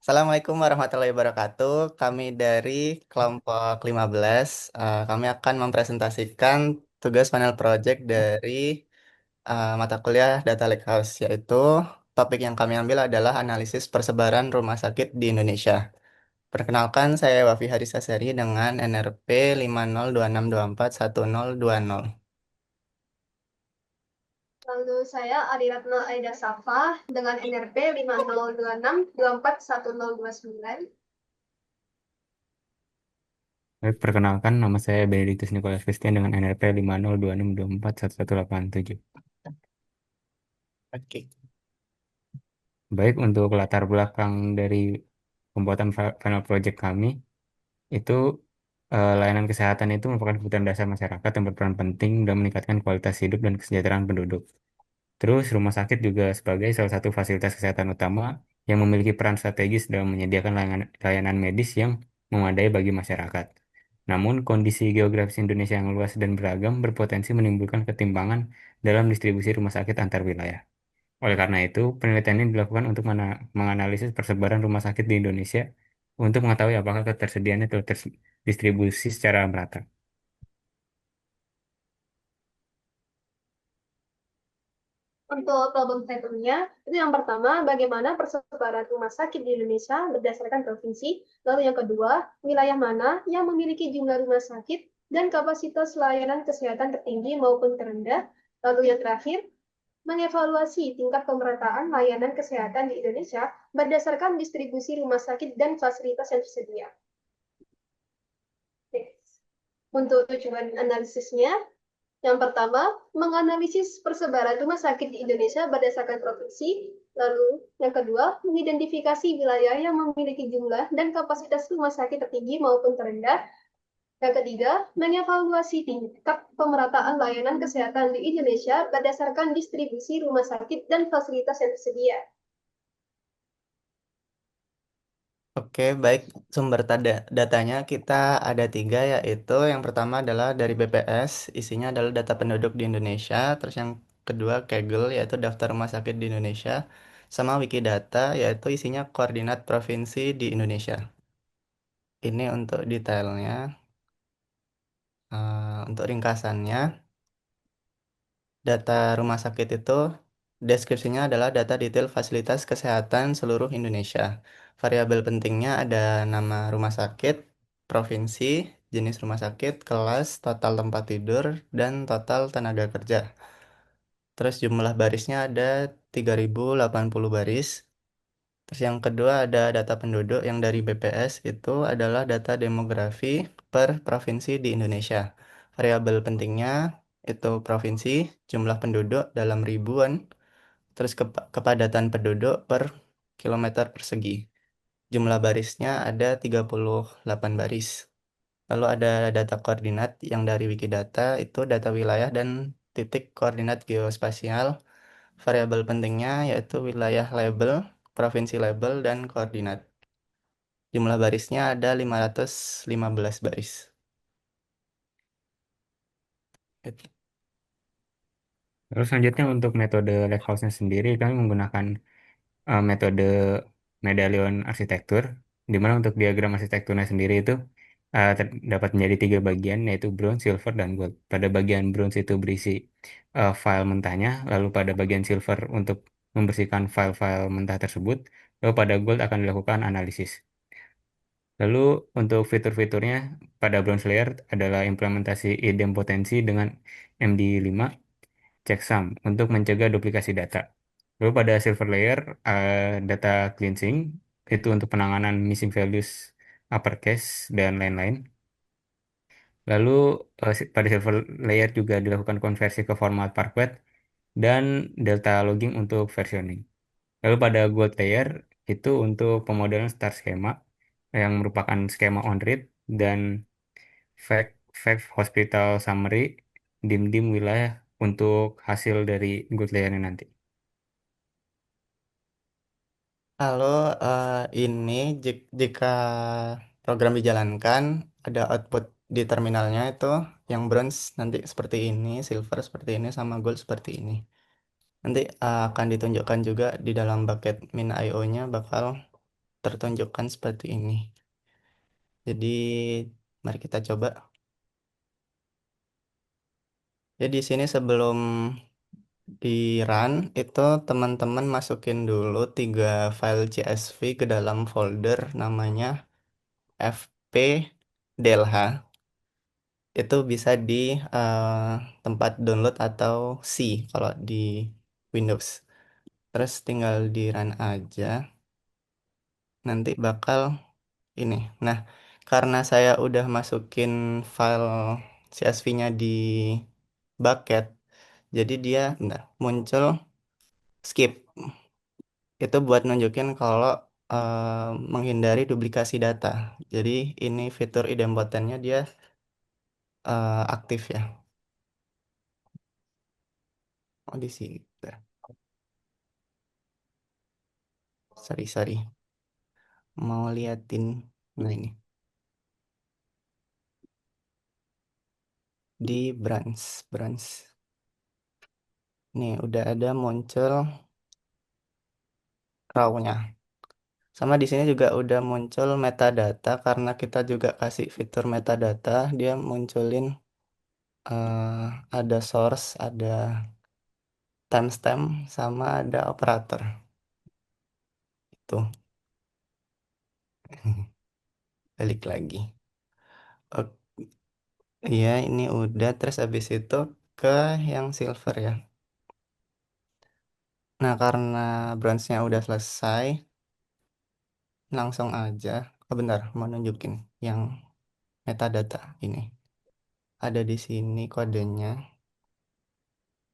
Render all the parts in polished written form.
Assalamualaikum warahmatullahi wabarakatuh. Kami dari kelompok 15, kami akan mempresentasikan tugas panel project dari mata kuliah Data Lakehouse, yaitu topik yang kami ambil adalah analisis persebaran rumah sakit di Indonesia. Perkenalkan, saya Wafi Harisasari dengan NRP 5026241020. Lalu saya Adiratna Aida Safa dengan NRP 5026241029. Baik, perkenalkan nama saya Benedictus Nicholas Christian dengan NRP 5026241187. Oke. Baik, untuk latar belakang dari pembuatan final project kami, itu layanan kesehatan itu merupakan kebutuhan dasar masyarakat yang berperan penting dalam meningkatkan kualitas hidup dan kesejahteraan penduduk. Terus, rumah sakit juga sebagai salah satu fasilitas kesehatan utama yang memiliki peran strategis dalam menyediakan layanan medis yang memadai bagi masyarakat. Namun, kondisi geografis Indonesia yang luas dan beragam berpotensi menimbulkan ketimpangan dalam distribusi rumah sakit antar wilayah. Oleh karena itu, penelitian ini dilakukan untuk menganalisis persebaran rumah sakit di Indonesia untuk mengetahui apakah ketersediaannya telah terdistribusi secara merata. Untuk problem statement-nya, itu yang pertama, bagaimana persebaran rumah sakit di Indonesia berdasarkan provinsi. Lalu yang kedua, wilayah mana yang memiliki jumlah rumah sakit dan kapasitas layanan kesehatan tertinggi maupun terendah. Lalu yang terakhir, mengevaluasi tingkat pemerataan layanan kesehatan di Indonesia berdasarkan distribusi rumah sakit dan fasilitas yang tersedia. Untuk tujuan analisisnya, yang pertama, menganalisis persebaran rumah sakit di Indonesia berdasarkan provinsi. Lalu, yang kedua, mengidentifikasi wilayah yang memiliki jumlah dan kapasitas rumah sakit tertinggi maupun terendah. Yang ketiga, mengevaluasi tingkat pemerataan layanan kesehatan di Indonesia berdasarkan distribusi rumah sakit dan fasilitas yang tersedia. Oke, baik. Sumber datanya kita ada tiga, yaitu yang pertama adalah dari BPS, isinya adalah data penduduk di Indonesia. Terus yang kedua Kaggle, yaitu daftar rumah sakit di Indonesia. Sama Wikidata, yaitu isinya koordinat provinsi di Indonesia. Ini untuk detailnya. Untuk ringkasannya, data rumah sakit itu deskripsinya adalah data detail fasilitas kesehatan seluruh Indonesia. Variabel pentingnya ada nama rumah sakit, provinsi, jenis rumah sakit, kelas, total tempat tidur, dan total tenaga kerja. Terus jumlah barisnya ada 3080 baris. Terus yang kedua ada data penduduk yang dari BPS itu adalah data demografi per provinsi di Indonesia. Variabel pentingnya itu provinsi, jumlah penduduk dalam ribuan, terus kepadatan penduduk per kilometer persegi. Jumlah barisnya ada 38 baris. Lalu ada data koordinat yang dari Wikidata, itu data wilayah dan titik koordinat geospasial. Variabel pentingnya yaitu wilayah label, provinsi label, dan koordinat. Jumlah barisnya ada 515 baris. Itu. Terus selanjutnya untuk metode Lakehouse-nya sendiri, kami menggunakan metode medalion arsitektur, di mana untuk diagram arsitekturnya sendiri itu dapat menjadi tiga bagian, yaitu bronze, silver, dan gold. Pada bagian bronze itu berisi file mentahnya, lalu pada bagian silver untuk membersihkan file-file mentah tersebut, lalu pada gold akan dilakukan analisis. Lalu untuk fitur-fiturnya pada bronze layer adalah implementasi idempotensi dengan MD5 checksum untuk mencegah duplikasi data. Lalu pada silver layer, data cleansing itu untuk penanganan missing values uppercase dan lain-lain. Lalu pada silver layer juga dilakukan konversi ke format Parquet dan delta logging untuk versioning. Lalu pada gold layer itu untuk pemodelan star schema yang merupakan skema on read dan fact fact hospital summary dim-dim wilayah untuk hasil dari gold layernya nanti. Lalu ini jika program dijalankan, ada output di terminalnya itu yang bronze nanti seperti ini, silver seperti ini, sama gold seperti ini. Nanti akan ditunjukkan juga di dalam bucket min IO-nya bakal tertunjukkan seperti ini. Jadi mari kita coba. Jadi di sini sebelum di run itu teman-teman masukin dulu 3 file CSV ke dalam folder namanya fp.delh. Itu bisa di eh, tempat download atau C kalau di Windows. Terus tinggal di run aja. Nanti bakal ini. Nah, karena saya udah masukin file CSV-nya di bucket, jadi dia muncul skip. Itu buat nunjukin kalau menghindari duplikasi data. Jadi ini fitur idempotennya dia aktif ya. Oh di sini. Bentar. Sorry, sorry. Mau liatin. Nah ini. Di branch. Branch. Nih udah ada muncul raw-nya. Sama di sini juga udah muncul metadata karena kita juga kasih fitur metadata, dia munculin eh, ada source, ada timestamp, sama ada operator. Itu. Balik lagi. Oh, iya, ini udah. Terus habis itu ke yang silver ya. Nah, karena bronze-nya udah selesai, langsung aja. Oh, bentar, mau nunjukin yang metadata ini. Ada di sini kodenya.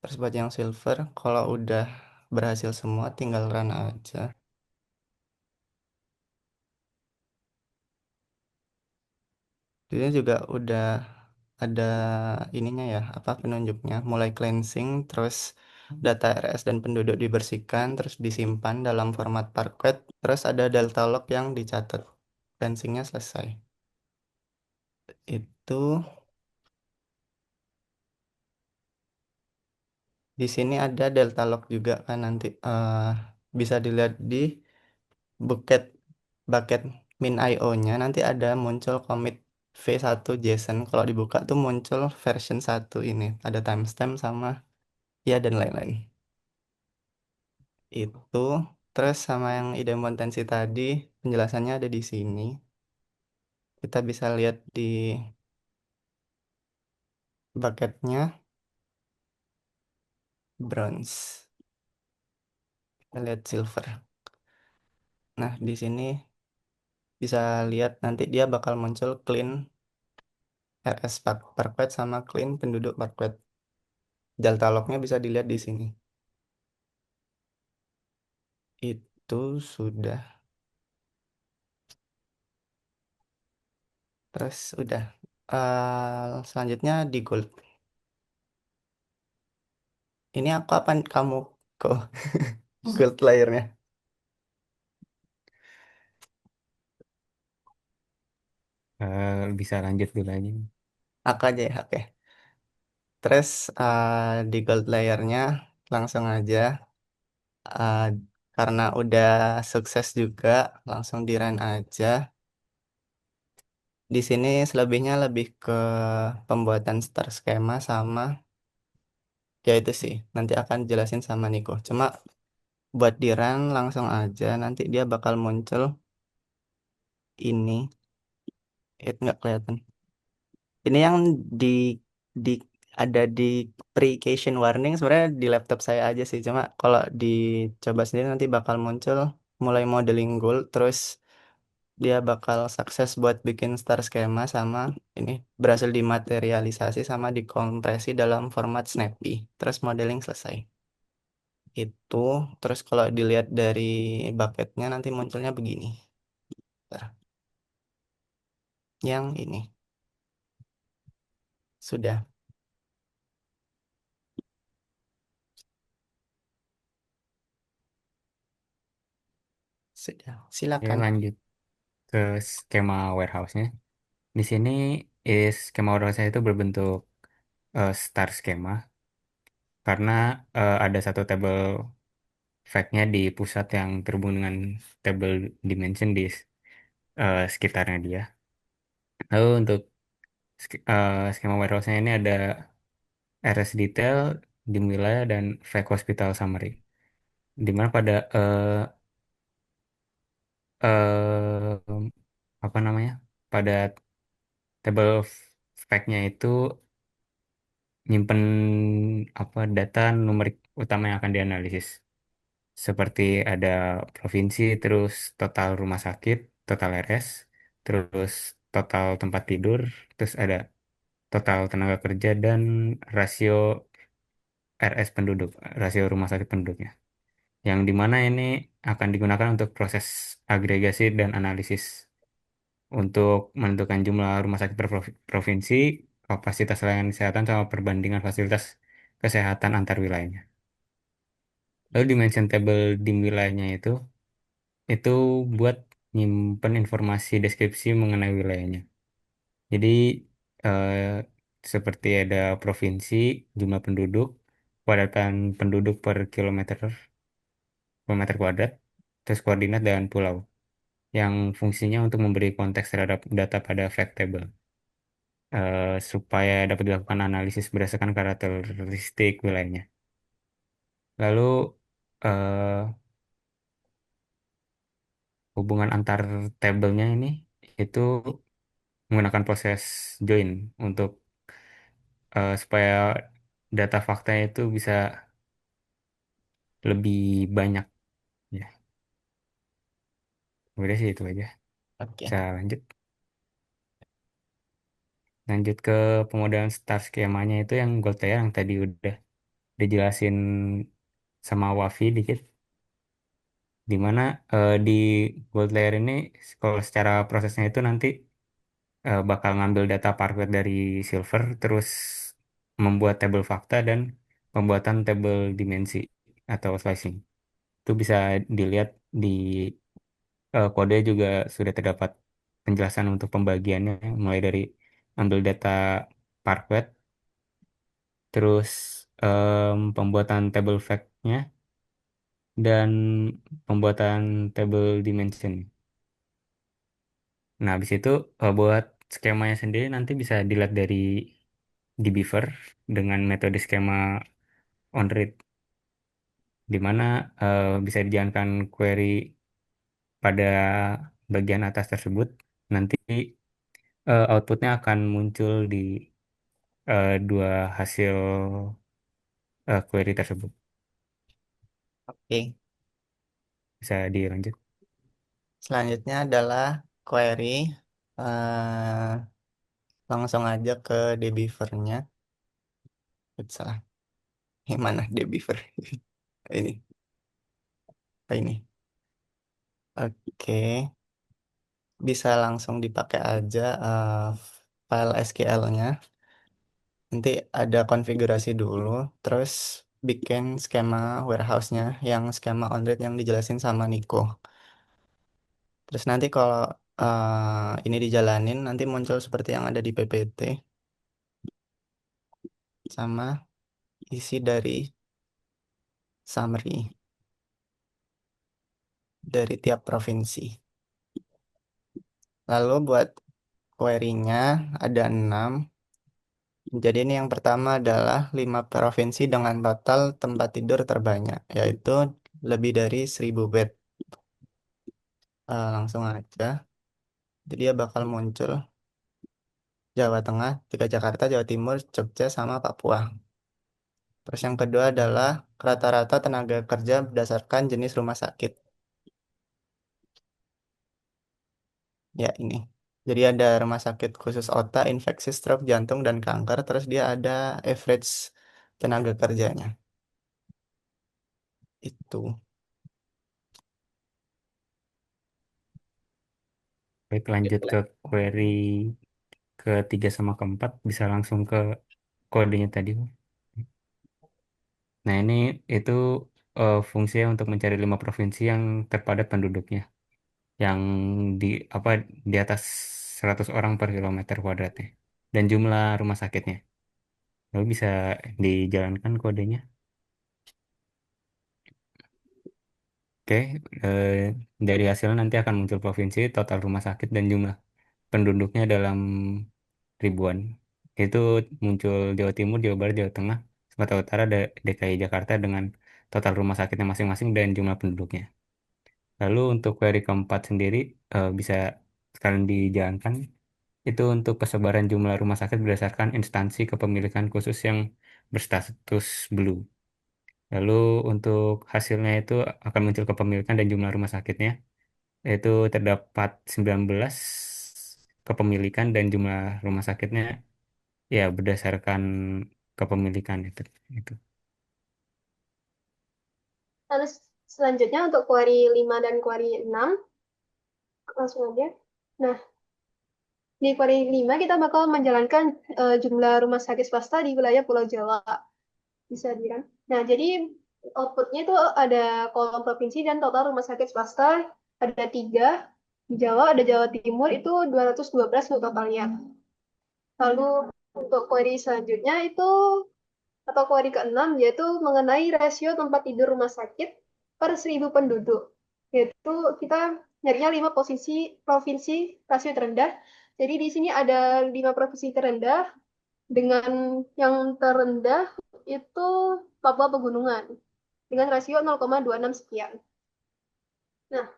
Terus buat yang silver, kalau udah berhasil semua, tinggal run aja. Dia juga udah ada ininya ya, apa penunjuknya. Mulai cleansing, terus data RS dan penduduk dibersihkan, terus disimpan dalam format Parquet, terus ada delta log yang dicatat. Cleansingnya selesai. Itu di sini ada delta log juga kan nanti bisa dilihat di bucket bucket min IO-nya nanti ada muncul commit V1 JSON. Kalau dibuka tuh muncul version 1 ini. Ada timestamp sama ya dan lain-lain. Itu terus sama yang idempotensi tadi penjelasannya ada di sini. Kita bisa lihat di bucketnya bronze. Kita lihat silver. Nah, di sini bisa lihat nanti dia bakal muncul clean RS Parquet sama clean penduduk Parquet. Delta lognya bisa dilihat di sini. Itu sudah. Terus udah. Selanjutnya di gold. Ini aku apa kamu kok gold layernya? Bisa lanjut dulu aja. Aku aja ya, oke. Terus di gold layernya langsung aja. eh, karena udah sukses juga, langsung di run aja. Di sini selebihnya lebih ke pembuatan star skema sama ya itu sih. Nanti akan jelasin sama Niko. Cuma buat di run langsung aja. Nanti dia bakal muncul ini. Itu nggak kelihatan. Ini yang di di ada di pre-cation warning sebenarnya di laptop saya aja sih. Cuma kalau dicoba sendiri nanti bakal muncul mulai modeling goal terus dia bakal sukses buat bikin star schema sama ini berhasil dimaterialisasi sama dikompresi dalam format Snappy. Terus modeling selesai. Itu terus kalau dilihat dari bucketnya nanti munculnya begini. Bentar. Yang ini sudah sudah. Ya, Silakan. lanjut ke skema warehouse-nya. Di sini skema warehouse itu berbentuk star skema karena ada satu tabel fact-nya di pusat yang terhubung dengan table dimension di sekitarnya dia. Lalu untuk skema warehouse-nya ini ada RS detail, dim wilayah, dan fact hospital summary. Di mana pada eh, apa namanya? Pada table fact-nya itu nyimpen apa data numerik utama yang akan dianalisis. Seperti ada provinsi, terus total rumah sakit, total RS, terus total tempat tidur, terus ada total tenaga kerja dan rasio RS penduduk, rasio rumah sakit penduduknya. Yang dimana ini akan digunakan untuk proses agregasi dan analisis untuk menentukan jumlah rumah sakit per provinsi, kapasitas layanan kesehatan, sama perbandingan fasilitas kesehatan antar wilayahnya. Lalu dimension table di wilayahnya itu buat nyimpen informasi deskripsi mengenai wilayahnya. Jadi eh, seperti ada provinsi, jumlah penduduk, kepadatan penduduk per kilometer kuadrat, terus koordinat dan pulau, yang fungsinya untuk memberi konteks terhadap data pada fact table, supaya dapat dilakukan analisis berdasarkan karakteristik wilayahnya. Lalu eh, hubungan antar tabelnya ini itu menggunakan proses join untuk supaya data faktanya itu bisa lebih banyak ya. Udah sih itu aja. Oke. Bisa lanjut ke pemodelan star skemanya itu yang Voltaire yang tadi udah dijelasin sama Wafi dikit, di mana di Voltaire ini kalau secara prosesnya itu nanti bakal ngambil data parquet dari Silver, terus membuat tabel fakta dan pembuatan tabel dimensi atau slicing. Itu bisa dilihat di kode juga sudah terdapat penjelasan untuk pembagiannya, mulai dari ambil data parquet, terus pembuatan table fact-nya, dan pembuatan table dimension. Nah, habis itu buat skemanya sendiri nanti bisa dilihat di Beaver dengan metode skema on-read, di mana bisa dijalankan query pada bagian atas tersebut. Nanti outputnya akan muncul di dua hasil query tersebut. Oke. Bisa dilanjut. Selanjutnya adalah query. eh Langsung aja ke Debiver-nya. Salah. Yang mana Debiver? Ini. Apa ini? Oke. Bisa langsung dipakai aja file SQL-nya. Nanti ada konfigurasi dulu. Terus bikin skema warehouse-nya yang skema on-read yang dijelasin sama Nico. Terus nanti kalau ini dijalanin, nanti muncul seperti yang ada di PPT sama isi dari summary dari tiap provinsi. Lalu buat query-nya ada 6. Jadi ini yang pertama adalah 5 provinsi dengan total tempat tidur terbanyak, yaitu lebih dari 1.000 bed. Langsung aja. Jadi dia bakal muncul Jawa Tengah, Tiga Jakarta, Jawa Timur, Jogja, sama Papua. Terus yang kedua adalah rata-rata tenaga kerja berdasarkan jenis rumah sakit. Ya ini. Jadi ada rumah sakit khusus otak, infeksi, stroke, jantung, dan kanker. Terus dia ada average tenaga kerjanya. Itu. Baik, lanjut ke query ketiga sama keempat, bisa langsung ke kodenya tadi. Nah, ini itu fungsinya untuk mencari 5 provinsi yang terpadat penduduknya, yang di apa di atas 100 orang per kilometer kuadratnya, dan jumlah rumah sakitnya. Lalu bisa dijalankan kodenya. Oke, eh, dari hasilnya nanti akan muncul provinsi, total rumah sakit, dan jumlah penduduknya dalam ribuan. Itu muncul Jawa Timur, Jawa Barat, Jawa Tengah, Sumatera Utara, DKI Jakarta dengan total rumah sakitnya masing-masing dan jumlah penduduknya. Lalu untuk query keempat sendiri bisa sekalian dijalankan. Itu untuk persebaran jumlah rumah sakit berdasarkan instansi kepemilikan khusus yang berstatus blue. Lalu untuk hasilnya itu akan muncul kepemilikan dan jumlah rumah sakitnya, yaitu terdapat 19 kepemilikan dan jumlah rumah sakitnya ya berdasarkan kepemilikan itu. Itu. Lalu selanjutnya untuk query 5 dan query 6, langsung aja. Nah, di query 5 kita bakal menjalankan jumlah rumah sakit swasta di wilayah Pulau Jawa. Bisa dirang. Nah, jadi outputnya itu ada kolom provinsi dan total rumah sakit swasta ada 3. Di Jawa ada Jawa Timur itu 212 untuk totalnya. Lalu untuk query selanjutnya itu atau query ke-6 yaitu mengenai rasio tempat tidur rumah sakit per 1.000 penduduk. Yaitu kita nyarinya 5 provinsi rasio terendah. Jadi di sini ada 5 provinsi terendah dengan yang terendah itu Papua Pegunungan dengan rasio 0,26 sekian. Nah,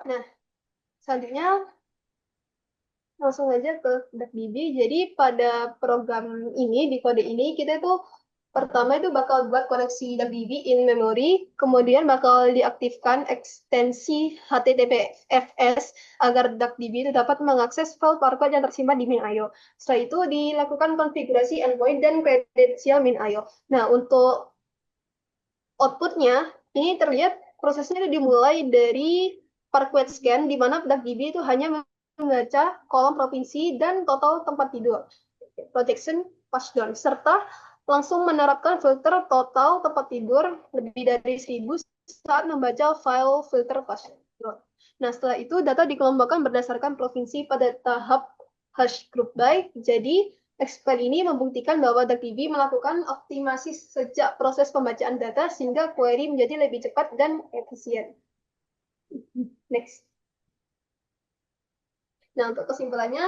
nah selanjutnya langsung aja ke DAKDB. Jadi pada program ini, di kode ini, kita itu pertama itu bakal buat koneksi DAKDB in memory, kemudian bakal diaktifkan ekstensi HTTPFS agar DAKDB itu dapat mengakses file barcode yang tersimpan di min.io. Setelah itu dilakukan konfigurasi endpoint dan kredensial min.io. Nah, untuk outputnya, ini terlihat prosesnya itu dimulai dari Parquet Scan, di mana DAKDB itu hanya membaca kolom provinsi dan total tempat tidur, projection touchdown, serta langsung menerapkan filter total tempat tidur lebih dari 1.000 saat membaca file filter touchdown. Nah, setelah itu data dikelompokkan berdasarkan provinsi pada tahap hash group by. Jadi, eksperimen ini membuktikan bahwa DuckDB melakukan optimasi sejak proses pembacaan data sehingga query menjadi lebih cepat dan efisien. Next. Nah, untuk kesimpulannya,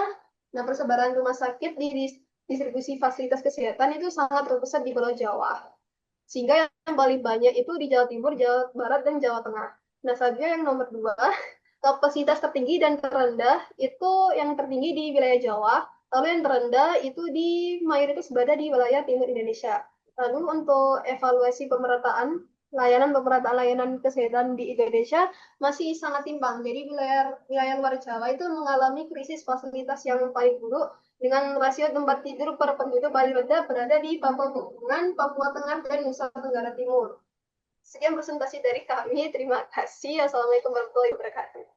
nah persebaran rumah sakit di distribusi fasilitas kesehatan itu sangat terpusat di Pulau Jawa. Sehingga yang paling banyak itu di Jawa Timur, Jawa Barat, dan Jawa Tengah. Nah, selanjutnya yang nomor 2, kapasitas tertinggi dan terendah itu yang tertinggi di wilayah Jawa, lalu yang terendah itu di mayoritas berada di wilayah timur Indonesia. Lalu untuk evaluasi pemerataan layanan kesehatan di Indonesia masih sangat timpang. Jadi wilayah wilayah luar Jawa itu mengalami krisis fasilitas yang paling buruk dengan rasio tempat tidur per penduduk paling rendah berada di Papua Pegunungan, Papua Tengah, dan Nusa Tenggara Timur. Sekian presentasi dari kami. Terima kasih. Assalamualaikum warahmatullahi wabarakatuh.